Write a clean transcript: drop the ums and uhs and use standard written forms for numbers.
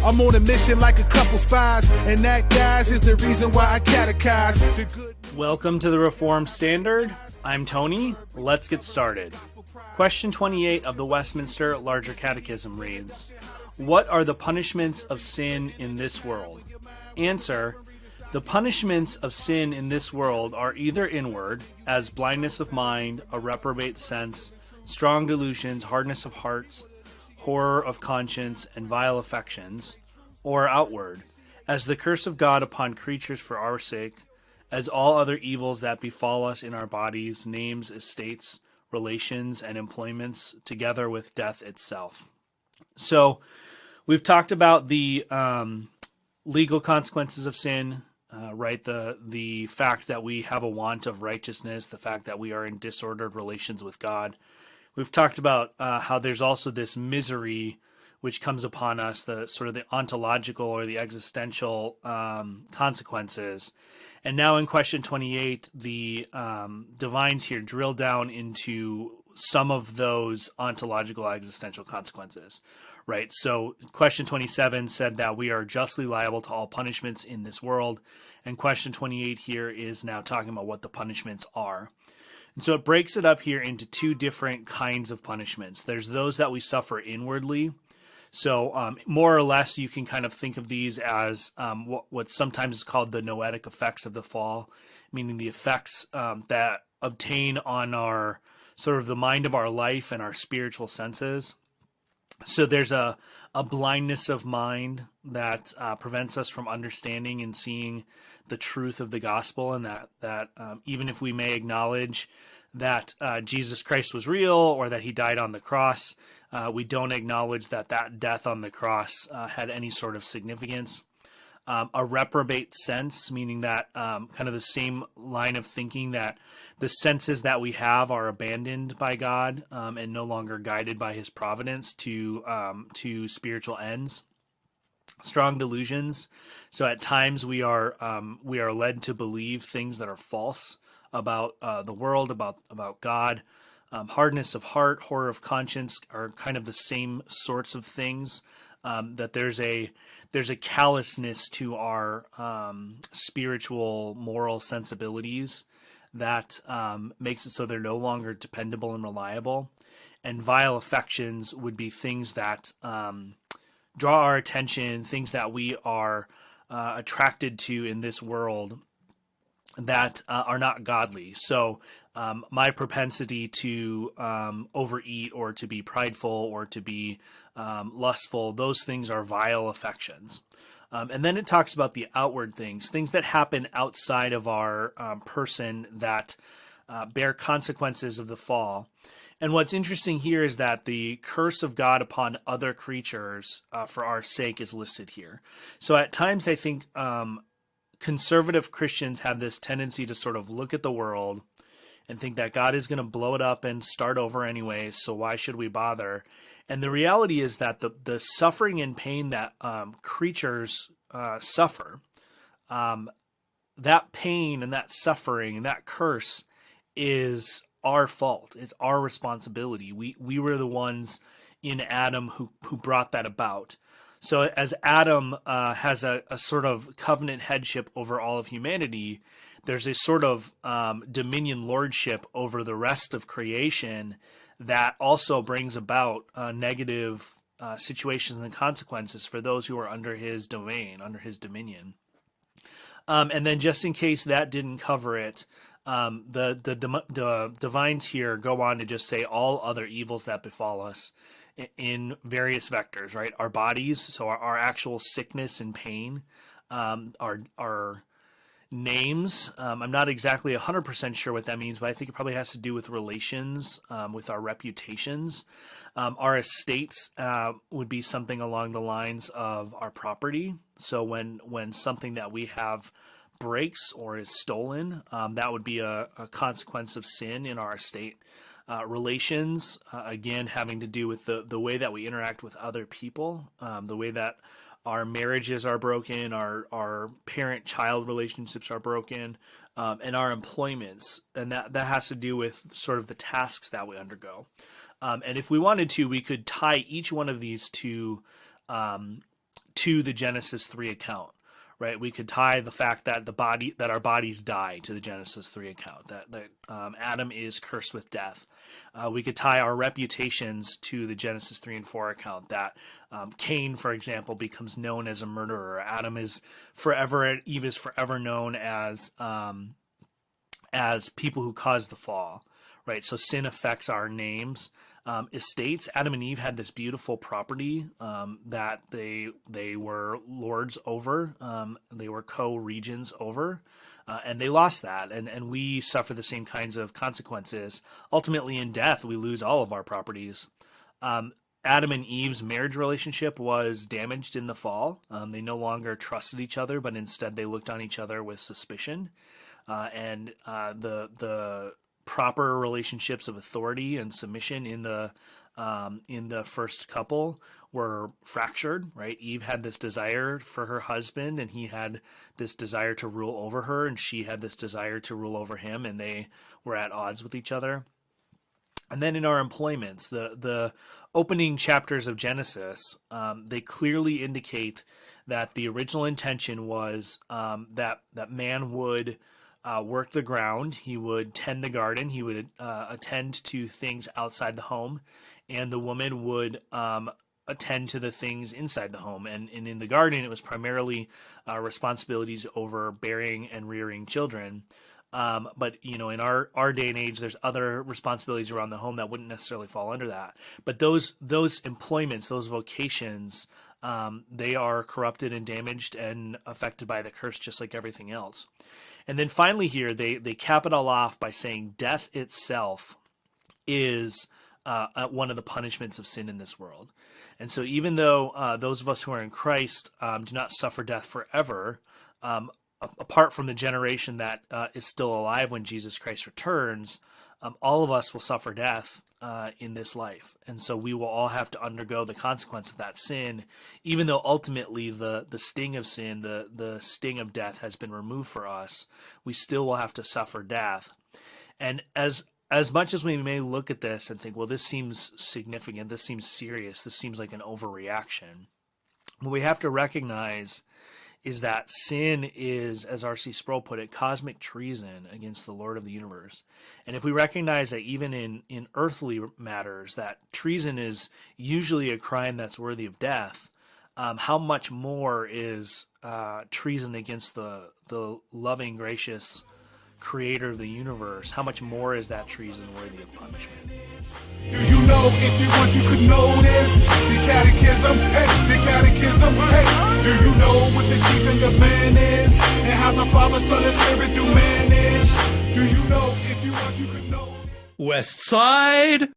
I'm on a mission like a couple spies, and that, guys, is the reason why I catechize the good. Welcome to the Reformed Standard. I'm Tony. Let's get started. Question 28 of the Westminster Larger Catechism reads, what are the punishments of sin in this world? Answer, the punishments of sin in this world are either inward, as blindness of mind, a reprobate sense, strong delusions, hardness of hearts, horror of conscience, and vile affections, or outward, as the curse of God upon creatures for our sake, as all other evils that befall us in our bodies, names, estates, relations, and employments, together with death itself. So, we've talked about the legal consequences of sin, right? The fact that we have a want of righteousness, the fact that we are in disordered relations with God. We've talked about how there's also this misery which comes upon us, the sort of the ontological or the existential consequences. And now in question 28, the divines here drill down into some of those ontological existential consequences, right? So question 27 said that we are justly liable to all punishments in this world. And question 28 here is now talking about what the punishments are. And so it breaks it up here into two different kinds of punishments. There's those that we suffer inwardly. So more or less, you can kind of think of these as what sometimes is called the noetic effects of the fall, meaning the effects that obtain on our sort of the mind of our life and our spiritual senses. So there's a blindness of mind that prevents us from understanding and seeing the truth of the gospel, and that even if we may acknowledge that Jesus Christ was real or that he died on the cross, we don't acknowledge that death on the cross had any sort of significance. A reprobate sense, meaning that kind of the same line of thinking that the senses that we have are abandoned by God and no longer guided by his providence to spiritual ends. Strong delusions. So at times we are led to believe things that are false about the world, about God. Hardness of heart, horror of conscience are kind of the same sorts of things. That there's a callousness to our spiritual, moral sensibilities that makes it so they're no longer dependable and reliable. And vile affections would be things that draw our attention, things that we are attracted to in this world that are not godly. So my propensity to overeat or to be prideful or to be lustful, those things are vile affections. And then it talks about the outward things that happen outside of our person that bear consequences of the fall. And what's interesting here is that the curse of God upon other creatures for our sake is listed here. So at times I think conservative Christians have this tendency to sort of look at the world and think that God is going to blow it up and start over anyway, so why should we bother? And the reality is that the suffering and pain that creatures suffer, that pain and that suffering and that curse is our fault. It's our responsibility. We were the ones in Adam who brought that about. So as Adam has a sort of covenant headship over all of humanity, there's a sort of dominion lordship over the rest of creation that also brings about negative situations and consequences for those who are under his domain, under his dominion. And then just in case that didn't cover it, the divines here go on to just say all other evils that befall us in various vectors, right? Our bodies, so our actual sickness and pain, our names. I'm not exactly 100% sure what that means, but I think it probably has to do with relations, with our reputations. Our estates would be something along the lines of our property. So when something that we have breaks or is stolen, that would be a consequence of sin in our estate. Relations, again, having to do with the way that we interact with other people, the way that our marriages are broken, our parent-child relationships are broken, and our employments. And that has to do with sort of the tasks that we undergo. And if we wanted to, we could tie each one of these to to the Genesis 3 account, right? We could tie the fact that our bodies die to the Genesis 3 account, that Adam is cursed with death. We could tie our reputations to the Genesis 3 and 4 account, that Cain, for example, becomes known as a murderer. Eve is forever known as people who caused the fall, right? So sin affects our names. Estates. Adam and Eve had this beautiful property that they were lords over. They were co-regents over, and they lost that. And we suffer the same kinds of consequences. Ultimately, in death, we lose all of our properties. Adam and Eve's marriage relationship was damaged in the fall. They no longer trusted each other, but instead they looked on each other with suspicion. And the proper relationships of authority and submission in the first couple were fractured, right? Eve had this desire for her husband, and he had this desire to rule over her, and she had this desire to rule over him, and they were at odds with each other. And then in our employments, the opening chapters of Genesis, they clearly indicate that the original intention was that man would work the ground, he would tend the garden, he would attend to things outside the home, and the woman would attend to the things inside the home. And in the garden, it was primarily responsibilities over bearing and rearing children. But in our day and age, there's other responsibilities around the home that wouldn't necessarily fall under that. But those employments, those vocations, they are corrupted and damaged and affected by the curse, just like everything else. And then finally here, they cap it all off by saying death itself is one of the punishments of sin in this world. And so even though those of us who are in Christ do not suffer death forever, apart from the generation that is still alive when Jesus Christ returns, all of us will suffer death in this life. And so we will all have to undergo the consequence of that sin, even though ultimately the sting of sin, the sting of death has been removed for us. We still will have to suffer death. And as much as we may look at this and think, well, this seems significant, this seems serious, this seems like an overreaction, what we have to recognize is that sin is, as R.C. Sproul put it, cosmic treason against the Lord of the universe. And if we recognize that even in earthly matters, that treason is usually a crime that's worthy of death, how much more is treason against the loving, gracious creator of the universe? How much more is that treason worthy of punishment? Do you know, if you want, you could know this? The Catechism, hey, the Catechism, hey. Do you know what the chief and the man is? And how the Father, Son, and Spirit do manage? Do you know, if you want, you could know? West Side.